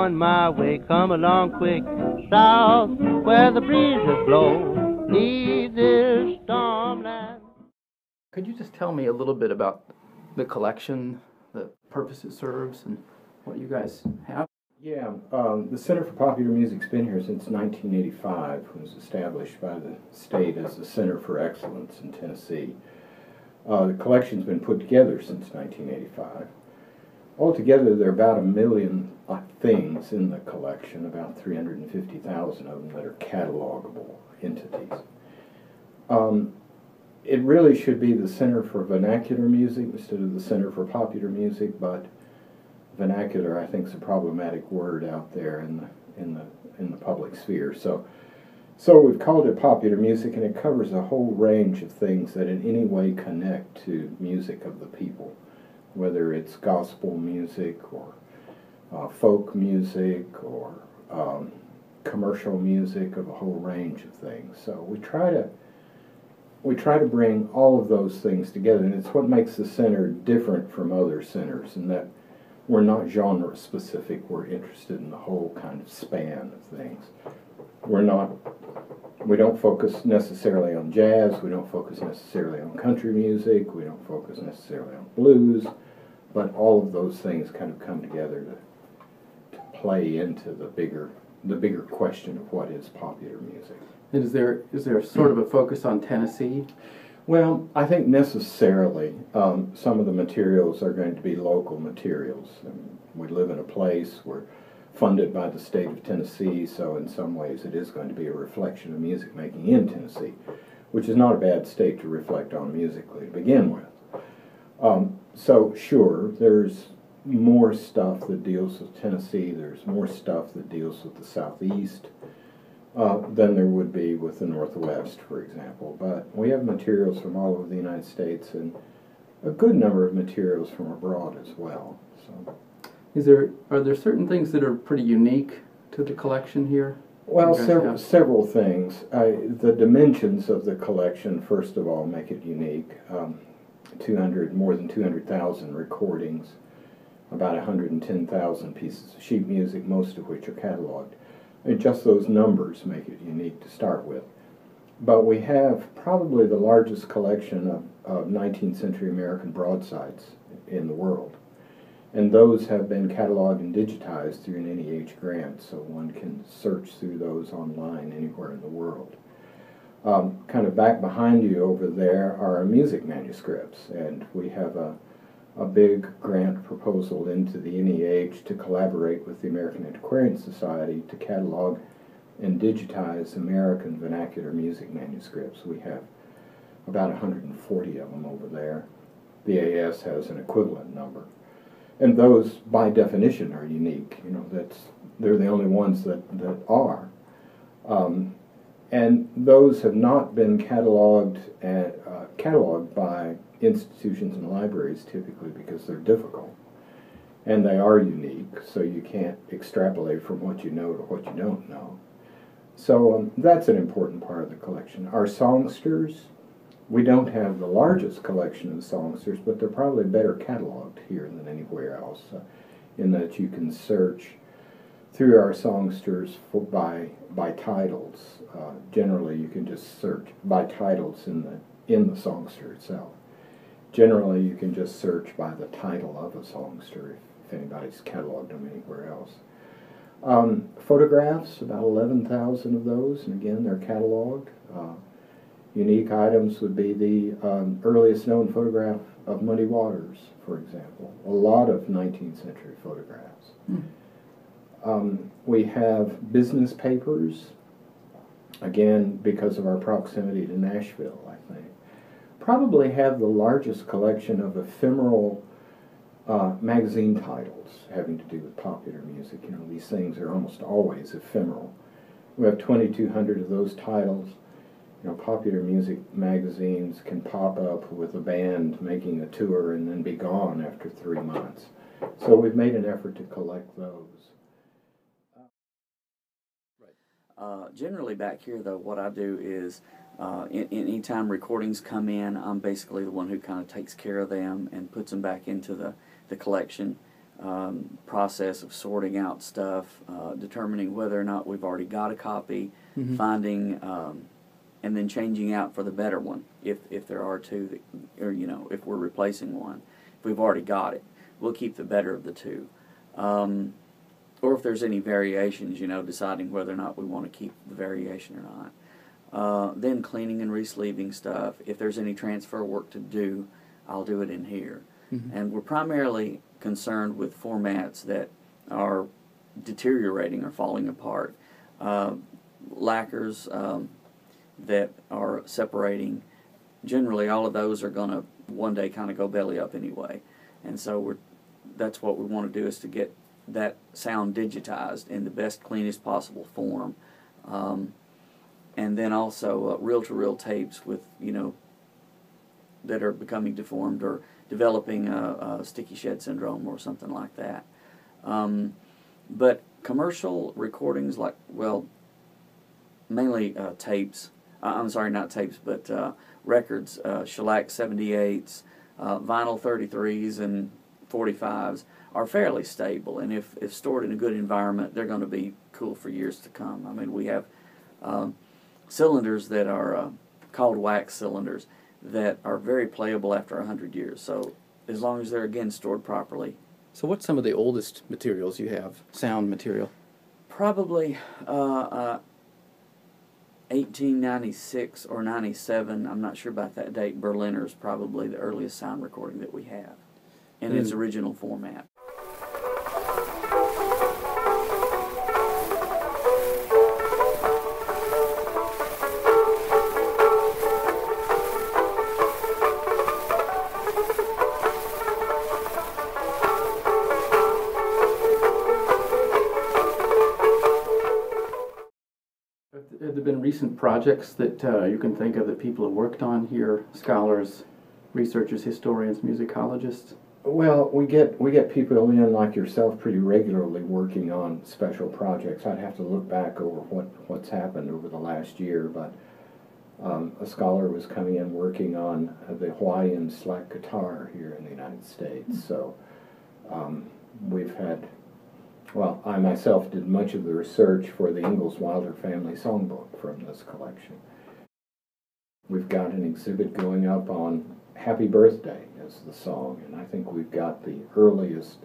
on my way. Come along quick, south, where the breezes blow. Leave this stormland. Could you just tell me a little bit about the collection, the purpose it serves, and what you guys have? Yeah, the Center for Popular Music's been here since 1985. It was established by the state as the Center for Excellence in Tennessee. The collection's been put together since 1985. Altogether, there are about 1 million things in the collection, about 350,000 of them that are catalogable entities. It really should be the Center for Vernacular Music instead of the Center for Popular Music, but vernacular, I think, is a problematic word out there in the public sphere. So we've called it popular music, and it covers a whole range of things that in any way connect to music of the people, whether it's gospel music or folk music or commercial music, of a whole range of things. So we try to bring all of those things together, and it's what makes the center different from other centers, in that we're not genre specific. We're interested in the whole kind of span of things. We don't focus necessarily on jazz, we don't focus necessarily on country music, we don't focus necessarily on blues, but all of those things kind of come together to play into the bigger question of what is popular music. And is there sort of a focus on Tennessee? Well, I think necessarily some of the materials are going to be local materials. We live in a place, we're funded by the state of Tennessee, so in some ways it is going to be a reflection of music making in Tennessee, which is not a bad state to reflect on musically to begin with. So sure, there's more stuff that deals with Tennessee, there's more stuff that deals with the Southeast, than there would be with the Northwest, for example. But we have materials from all over the United States and a good number of materials from abroad as well. So, are there certain things that are pretty unique to the collection here? Well, several things. The dimensions of the collection, first of all, make it unique. More than 200,000 recordings, about 110,000 pieces of sheet music, most of which are cataloged. And just those numbers make it unique to start with. But we have probably the largest collection of 19th century American broadsides in the world. And those have been cataloged and digitized through an NEH grant, so one can search through those online anywhere in the world. Kind of back behind you over there are music manuscripts, and we have a big grant proposal into the NEH to collaborate with the American Antiquarian Society to catalog and digitize American vernacular music manuscripts. We have about 140 of them over there. The AS has an equivalent number. And those, by definition, are unique. They're the only ones that are. And those have not been cataloged by institutions and libraries typically because they're difficult. And they are unique, so you can't extrapolate from what you know to what you don't know. So that's an important part of the collection. Our songsters, we don't have the largest collection of songsters, but they're probably better cataloged here than anywhere else, in that you can search through our songsters by titles. Generally, you can just search by titles in the songster itself. Generally, you can just search by the title of a songster if anybody's cataloged them anywhere else. Photographs, about 11,000 of those, and again, they're cataloged. Unique items would be the earliest known photograph of Muddy Waters, for example. A lot of 19th century photographs. We have business papers, again, because of our proximity to Nashville, I think. Probably have the largest collection of ephemeral magazine titles having to do with popular music. These things are almost always ephemeral. We have 2,200 of those titles. Popular music magazines can pop up with a band making a tour and then be gone after 3 months. So we've made an effort to collect those. Generally back here, though, what I do is anytime recordings come in, I'm basically the one who kind of takes care of them and puts them back into the collection. process of sorting out stuff, determining whether or not we've already got a copy, finding, and then changing out for the better one if there are two, that, or if we're replacing one. If we've already got it, we'll keep the better of the two. Or if there's any variations, deciding whether or not we want to keep the variation or not. Then cleaning and resleeving stuff. If there's any transfer work to do, I'll do it in here. And we're primarily concerned with formats that are deteriorating or falling apart. Lacquers that are separating, generally all of those are going to one day kind of go belly up anyway. And so that's what we want to do, is to get that sound digitized in the best, cleanest possible form. And then also reel-to-reel tapes with, that are becoming deformed or developing a sticky shed syndrome or something like that. But commercial recordings, mainly tapes, I'm sorry, not tapes, but records, shellac 78s, vinyl 33s, and 45s are fairly stable, and if stored in a good environment, they're going to be cool for years to come. I mean, we have cylinders that are called wax cylinders that are very playable after 100 years, so as long as they're, again, stored properly. So what's some of the oldest materials you have, sound material? Probably 1896 or 97, I'm not sure about that date. Berliner is probably the earliest sound recording that we have in its original format. Have there been recent projects that you can think of that people have worked on here, scholars, researchers, historians, musicologists? Well, we get people in like yourself pretty regularly working on special projects. I'd have to look back over what's happened over the last year, but a scholar was coming in working on the Hawaiian slack guitar here in the United States. So we've had, well, I myself did much of the research for the Ingalls Wilder Family Songbook from this collection. We've got an exhibit going up on Happy Birthday as the song, and I think we've got the earliest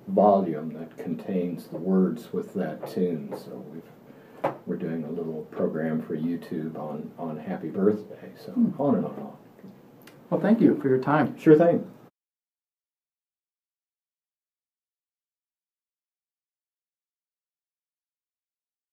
volume that contains the words with that tune. So we're doing a little program for YouTube on Happy Birthday, so on and on and on. Well, thank you for your time. Sure thing.